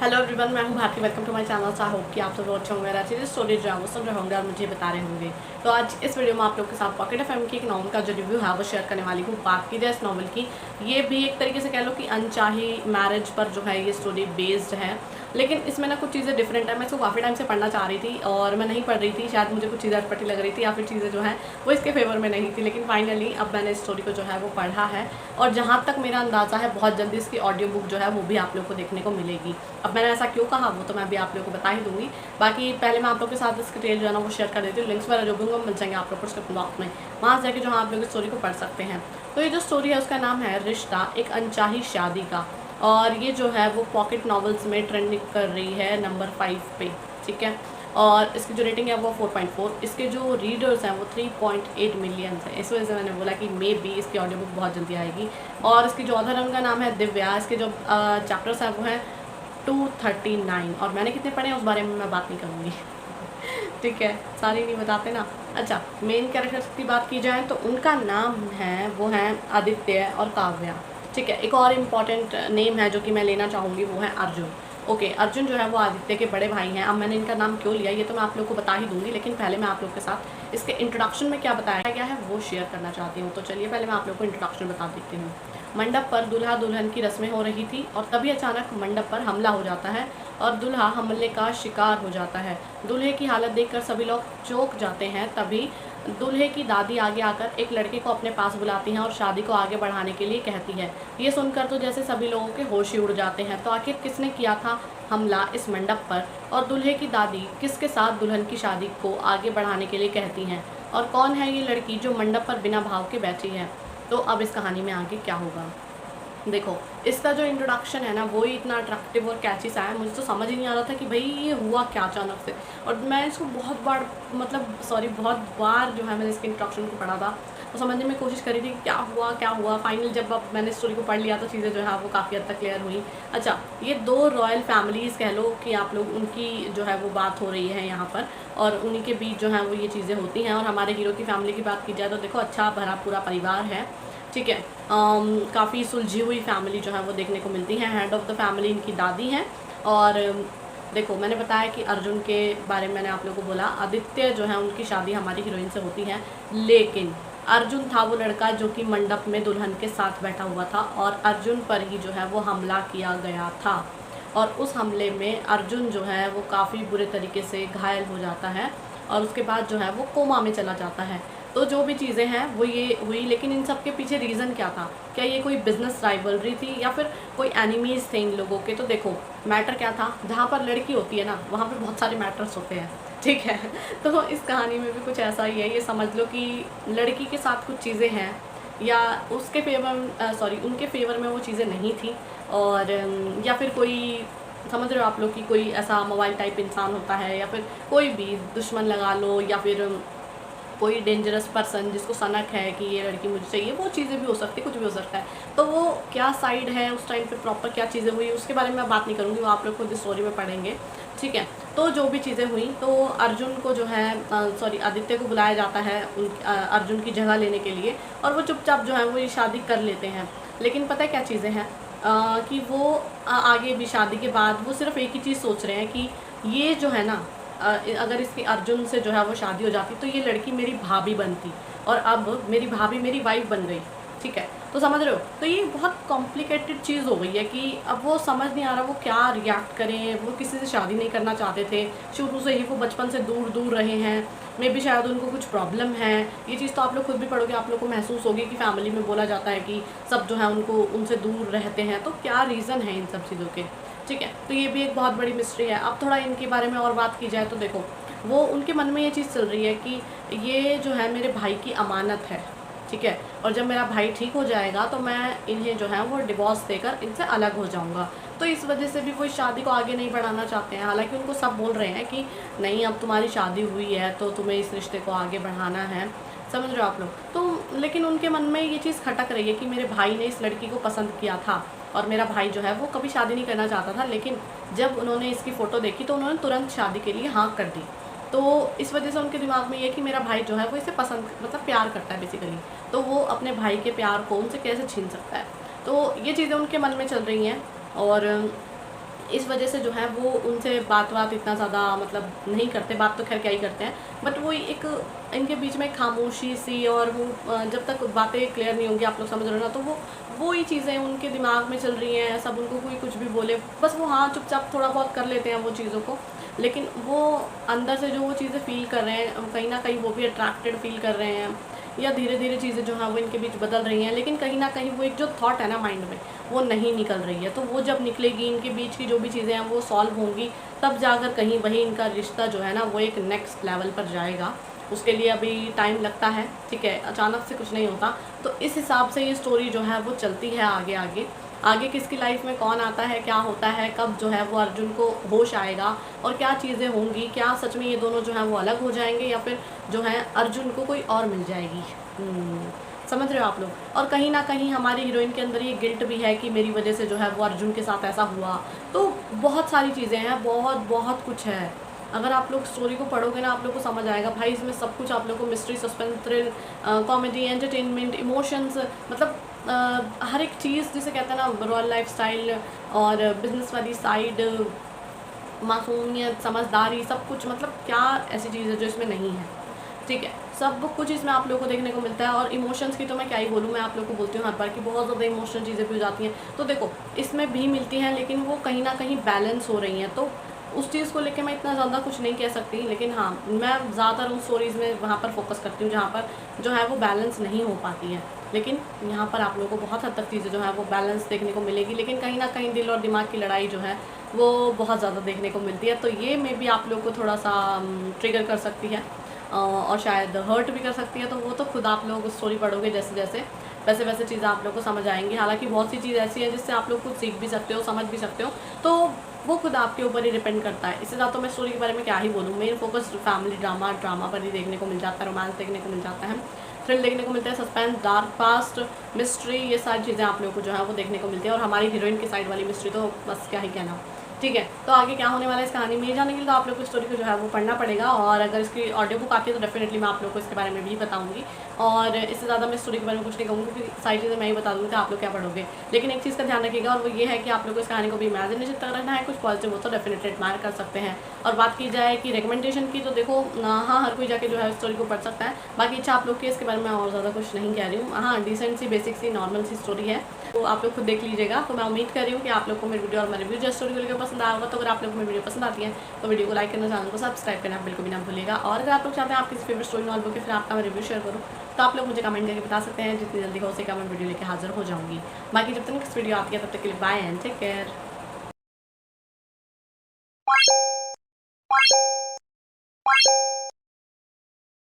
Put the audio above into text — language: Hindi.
हेलो एवरीवन, मैं हूं Bharti. Welcome to my channel. I hope कि आप सब अच्छे होंगे, अच्छी स्टोरी जो है वो सुन रहे होंगे और मुझे बता रहे होंगे। तो आज इस वीडियो में आप लोग के साथ पॉकेट एफएम की एक नॉवल का जो रिव्यू है वो शेयर करने वाली हूँ। बात की जाए इस नॉवल की, ये भी एक तरीके से कह लो कि अनचाही मैरिज पर जो है ये स्टोरी बेस्ड है, लेकिन इसमें ना कुछ चीज़ें डिफरेंट है। मैं इसको काफ़ी टाइम से पढ़ना चाह रही थी और मैं नहीं पढ़ रही थी, शायद मुझे कुछ चीज़ें अटपटी लग रही थी या फिर चीज़ें जो हैं वो इसके फेवर में नहीं थी, लेकिन फाइनली अब मैंने इस स्टोरी को जो है वो पढ़ा है और जहाँ तक मेरा अंदाज़ा है बहुत जल्दी इसकी ऑडियो बुक जो है वो भी आप लोग को देखने को मिलेगी। अब मैंने ऐसा क्यों कहा वो तो मैं अभी आप लोगों को बता ही दूंगी। बाकी पहले मैं आप लोग के साथ इसकी डिटेल जो है ना वो शेयर कर देती हूँ। लिंक्स वगैरह जो भी होंगे मिल जाएंगे आप लोग को डिस्क्रिप्शन बॉक्स में, वहाँ से जाकर जो आप लोग इस स्टोरी को पढ़ सकते हैं। तो ये जो स्टोरी है उसका नाम है रिश्ता एक अनचाही शादी का, और ये जो है वो पॉकेट नॉवेल्स में ट्रेंडिंग कर रही है नंबर 5 पे, ठीक है। और इसकी जो रेटिंग है वो 4.4, इसके जो रीडर्स हैं वो 3.8 मिलियन है। इस वजह से मैंने बोला कि मे बी इसकी ऑडियो बुक बहुत जल्दी आएगी। और इसकी जो ऑथर है उनका नाम है दिव्या। इसके जो चैप्टर्स हैं वो हैं 239, और मैंने कितने पढ़े हैं उस बारे में मैं बात नहीं करूँगी ठीक है, सारी नहीं बताते ना। अच्छा, मेन कैरेक्टर्स की बात की जाए तो उनका नाम है वो है आदित्य और काव्या, ठीक है। एक और इम्पॉर्टेंट नेम है जो कि मैं लेना चाहूँगी, वो है अर्जुन। ओके, अर्जुन जो है वो आदित्य के बड़े भाई हैं। अब मैंने इनका नाम क्यों लिया ये तो मैं आप लोग को बता ही दूंगी, लेकिन पहले मैं आप लोग के साथ इसके इंट्रोडक्शन में क्या बताया गया है वो शेयर करना चाहती हूँ। तो चलिए पहले मैं आप लोग को इंट्रोडक्शन बता देती हूँ। मंडप पर दूल्हा दुल्हन की रस्में हो रही थी और तभी अचानक मंडप पर हमला हो जाता है और दूल्हा हमले का शिकार हो जाता है। दूल्हे की हालत देखकर सभी लोग चौंक जाते हैं। तभी दूल्हे की दादी आगे आकर एक लड़के को अपने पास बुलाती हैं और शादी को आगे बढ़ाने के लिए कहती है। ये सुनकर तो जैसे सभी लोगों के होश ही उड़ जाते हैं। तो आखिर किसने किया था हमला इस मंडप पर, और दूल्हे की दादी किसके साथ दुल्हन की शादी को आगे बढ़ाने के लिए कहती हैं, और कौन है ये लड़की जो मंडप पर बिना भाव के बैठी है। तो अब इस कहानी में आगे क्या होगा। देखो, इसका जो इंट्रोडक्शन है ना वो ही इतना अट्रैक्टिव और कैची सा है, मुझे तो समझ ही नहीं आ रहा था कि भाई ये हुआ क्या अचानक से। और मैं इसको बहुत बहुत बार जो है मैंने इसके इंट्रोडक्शन को पढ़ा था तो समझने में कोशिश करी थी कि क्या हुआ। फाइनल जब अब मैंने स्टोरी को पढ़ लिया तो चीज़ें जो है वो काफ़ी हद तक क्लियर हुई। अच्छा, ये दो रॉयल फैमिलीज़ कह लो कि आप लोग, उनकी जो है वो बात हो रही है यहाँ पर, और उन्हीं के बीच जो है वो ये चीज़ें होती हैं। और हमारे हीरो की फैमिली की बात की जाए तो देखो, अच्छा भरा पूरा परिवार है, ठीक है। काफ़ी सुलझी हुई फैमिली जो है वो देखने को मिलती है। हेड ऑफ़ द फैमिली इनकी दादी हैं। और देखो, मैंने बताया कि अर्जुन के बारे में मैंने आप लोगों को बोला, आदित्य जो है उनकी शादी हमारी हीरोइन से होती है, लेकिन अर्जुन था वो लड़का जो कि मंडप में दुल्हन के साथ बैठा हुआ था और अर्जुन पर ही जो है वो हमला किया गया था। और उस हमले में अर्जुन जो है वो काफ़ी बुरे तरीके से घायल हो जाता है और उसके बाद जो है वो कोमा में चला जाता है। तो जो भी चीज़ें हैं वो ये हुई, लेकिन इन सब के पीछे रीज़न क्या था? क्या ये कोई बिजनेस राइवलरी थी या फिर कोई एनिमीज़ थे इन लोगों के? तो देखो, मैटर क्या था, जहाँ पर लड़की होती है ना वहाँ पे बहुत सारे मैटर्स होते हैं, ठीक है तो इस कहानी में भी कुछ ऐसा ही है। ये समझ लो कि लड़की के साथ कुछ चीज़ें हैं या उसके फेवर उनके फेवर में वो चीज़ें नहीं थी, और या फिर कोई, समझ रहे हो आप लोग कि कोई ऐसा मोबाइल टाइप इंसान होता है या फिर कोई भी दुश्मन लगा लो, या फिर कोई डेंजरस पर्सन जिसको सनक है कि ये लड़की मुझे चाहिए, वो चीज़ें भी हो सकती है, कुछ भी हो सकता है। तो वो क्या साइड है उस टाइम पे, प्रॉपर क्या चीज़ें हुई उसके बारे में मैं बात नहीं करूँगी, वो आप लोग खुद इस स्टोरी में पढ़ेंगे, ठीक है। तो जो भी चीज़ें हुई तो अर्जुन को जो है आदित्य को बुलाया जाता है अर्जुन की जगह लेने के लिए, और वो चुपचाप जो है वो ये शादी कर लेते हैं। लेकिन पता है क्या चीज़ें हैं, कि वो आगे भी शादी के बाद वो सिर्फ एक ही चीज़ सोच रहे हैं कि ये जो है ना, अगर इसकी अर्जुन से जो है वो शादी हो जाती तो ये लड़की मेरी भाभी बनती, और अब मेरी भाभी मेरी वाइफ बन गई, ठीक है। तो समझ रहे हो, तो ये बहुत कॉम्प्लिकेटेड चीज़ हो गई है कि अब वो समझ नहीं आ रहा वो क्या रिएक्ट करें। वो किसी से शादी नहीं करना चाहते थे, शुरू से ही वो बचपन से दूर दूर रहे हैं, मे बी शायद उनको कुछ प्रॉब्लम है। ये चीज़ तो आप लोग खुद भी पढ़ोगे, आप लोग को महसूस होगी कि फैमिली में बोला जाता है कि सब जो है उनको उनसे दूर रहते हैं, तो क्या रीज़न है इन सब चीज़ों के, ठीक है। तो ये भी एक बहुत बड़ी मिस्ट्री है। अब थोड़ा इनके बारे में और बात की जाए तो देखो, वो उनके मन में ये चीज़ चल रही है कि ये जो है मेरे भाई की अमानत है, ठीक है, और जब मेरा भाई ठीक हो जाएगा तो मैं इन्हें जो है वो डिवोर्स देकर इनसे अलग हो जाऊंगा। तो इस वजह से भी वो इस शादी को आगे नहीं बढ़ाना चाहते हैं। हालांकि उनको सब बोल रहे हैं कि नहीं, अब तुम्हारी शादी हुई है तो तुम्हें इस रिश्ते को आगे बढ़ाना है, समझ रहे हो आप लोग। तो लेकिन उनके मन में ये चीज़ खटक रही है कि मेरे भाई ने इस लड़की को पसंद किया था और मेरा भाई जो है वो कभी शादी नहीं करना चाहता था, लेकिन जब उन्होंने इसकी फ़ोटो देखी तो उन्होंने तुरंत शादी के लिए हाँ कर दी। तो इस वजह से उनके दिमाग में ये कि मेरा भाई जो है वो इसे पसंद, मतलब प्यार करता है बेसिकली, तो वो अपने भाई के प्यार को उनसे कैसे छीन सकता है। तो ये चीज़ें उनके मन में चल रही हैं। और इस वजह से जो है वो उनसे बात इतना ज़्यादा मतलब नहीं करते, बात तो खैर क्या ही करते हैं, बट वो एक इनके बीच में खामोशी सी, और वो जब तक बातें क्लियर नहीं होंगी, आप लोग समझ रहे हो ना, तो वो ही चीज़ें उनके दिमाग में चल रही हैं। सब उनको कोई कुछ भी बोले, बस वो हाँ चुपचाप थोड़ा बहुत कर लेते हैं वो चीज़ों को, लेकिन वो अंदर से जो वो चीज़ें फ़ील कर रहे हैं, कहीं ना कहीं वो भी अट्रैक्टेड फ़ील कर रहे हैं, या धीरे धीरे चीज़ें जो हैं वो इनके बीच बदल रही हैं, लेकिन कहीं ना कहीं वो एक जो थॉट है ना माइंड में, वो नहीं निकल रही है। तो वो जब निकलेगी, इनके बीच की जो भी चीज़ें हैं वो सॉल्व होंगी, तब जाकर कहीं वही इनका रिश्ता जो है ना वो एक नेक्स्ट लेवल पर जाएगा। उसके लिए अभी टाइम लगता है, ठीक है, अचानक से कुछ नहीं होता। तो इस हिसाब से ये स्टोरी जो है वो चलती है आगे आगे। आगे किसकी लाइफ में कौन आता है, क्या होता है, कब जो है वो अर्जुन को होश आएगा, और क्या चीज़ें होंगी, क्या सच में ये दोनों जो हैं वो अलग हो जाएंगे, या फिर जो है अर्जुन को कोई और मिल जाएगी। समझ रहे हो आप लोग। और कहीं ना कहीं हमारी हीरोइन के अंदर ये गिल्ट भी है कि मेरी वजह से जो है वो अर्जुन के साथ ऐसा हुआ। तो बहुत सारी चीज़ें हैं, बहुत बहुत कुछ है। अगर आप लोग स्टोरी को पढ़ोगे ना, आप लोग को समझ आएगा भाई, इसमें सब कुछ आप लोग को, mystery, suspense, thrill, comedy, entertainment, emotions, मतलब हर एक चीज़ जिसे कहते हैं ना, रॉयल लाइफ स्टाइल और बिजनेस वाली साइड, मासूमियत, समझदारी, सब कुछ, मतलब क्या ऐसी चीज़ है जो इसमें नहीं है, ठीक है। सब कुछ इसमें आप लोगों को देखने को मिलता है। और इमोशंस की तो मैं क्या ही बोलूँ, मैं आप लोगों को बोलती हूँ हर बार कि बहुत ज़्यादा इमोशनल चीज़ें भी हो जाती हैं। तो देखो, इसमें भी मिलती हैं, लेकिन वो कहीं ना कहीं बैलेंस हो रही हैं। तो उस चीज़ को लेकर मैं इतना ज़्यादा कुछ नहीं कह सकती, लेकिन हाँ, मैं ज़्यादातर उन स्टोरीज़ में वहाँ पर फोकस करती हूँ जहाँ पर जो है वो बैलेंस नहीं हो पाती है। लेकिन यहाँ पर आप लोगों को बहुत हद तक चीज़ें जो है वो बैलेंस देखने को मिलेगी, लेकिन कहीं ना कहीं दिल और दिमाग की लड़ाई जो है वो बहुत ज़्यादा देखने को मिलती है। तो ये मे भी आप लोग को थोड़ा सा ट्रिगर कर सकती है, और शायद हर्ट भी कर सकती है। तो वो तो खुद आप लोग स्टोरी पढ़ोगे जैसे जैसे, वैसे वैसे चीज़ें आप लोग को समझ आएंगी। हालांकि बहुत सी चीज़ ऐसी है जिससे आप लोग खुद सीख भी सकते हो, समझ भी सकते हो, तो वो खुद आपके ऊपर ही डिपेंड करता है। इससे ज़्यादा तो मैं स्टोरी के बारे में क्या ही बोलूँ। मेन फोकस फैमिली ड्रामा पर ही देखने को मिल जाता है, रोमांस देखने को मिल जाता है, थ्रिल देखने को मिलता है, सस्पेंस, डार्क पास्ट, मिस्ट्री, ये सारी चीज़ें आप लोगों को जो है वो देखने को मिलती है। और हमारी हीरोइन की साइड वाली मिस्ट्री तो बस क्या ही कहना, ठीक है। तो आगे क्या होने वाला है इस कहानी में, ये जानने के लिए तो आप लोग को स्टोरी को जो है वो पढ़ना पड़ेगा। और अगर इसकी ऑडियो बुक आती है तो डेफिनेटली मैं आप लोग को इसके बारे में भी बताऊंगी। और इससे ज़्यादा मैं स्टोरी के बारे में कुछ नहीं कहूँगी, क्योंकि सारी चीज़ें मैं ही बता दूँगी तो आप लोग क्या पढ़ोगे। लेकिन एक चीज़ का ध्यान रखिएगा, और वो ये है कि आप लोग को इस कहानी को भी इमेजिनेशन तक रखना है। कुछ पॉजिटिव हो तो डेफिनेटली एडमायर कर सकते हैं। और बात की जाए कि रिकमेंडेशन की, तो देखो हाँ, हर कोई जाके जो है स्टोरी को पढ़ सकता है। बाकी अच्छा आप लोग की, इसके बारे में और ज़्यादा कुछ नहीं कह रही हूँ। हाँ, डिसेंट सी, बेसिक सी, नॉर्मल सी स्टोरी है, तो आप लोग खुद देख लीजिएगा। तो मैं उम्मीद कर रही हूँ कि आप लोग को मेरी वीडियो और मेरी रिव्यू स्टोरी को लेकर पसंद आया होगा। तो अगर आप लोग को मेरी वीडियो पसंद आती है तो वीडियो को लाइक करना, चैनल को सब्सक्राइब करना बिल्कुल भी ना भूलिएगा। और अगर आप लोग चाहते हैं आपकी फेवरेट स्टोरी नॉल बुक के फिर आपका मैं रिव्यू शेयर करूँ, तो आप लोग मुझे कमेंट करके बता सकते हैं। जितनी जल्दी हो सके मैं वीडियो लेकर हाजिर हो जाऊँगी। बाकी जब तक नेक्स्ट वीडियो आती है तब तक के लिए बाय एंड टेक केयर।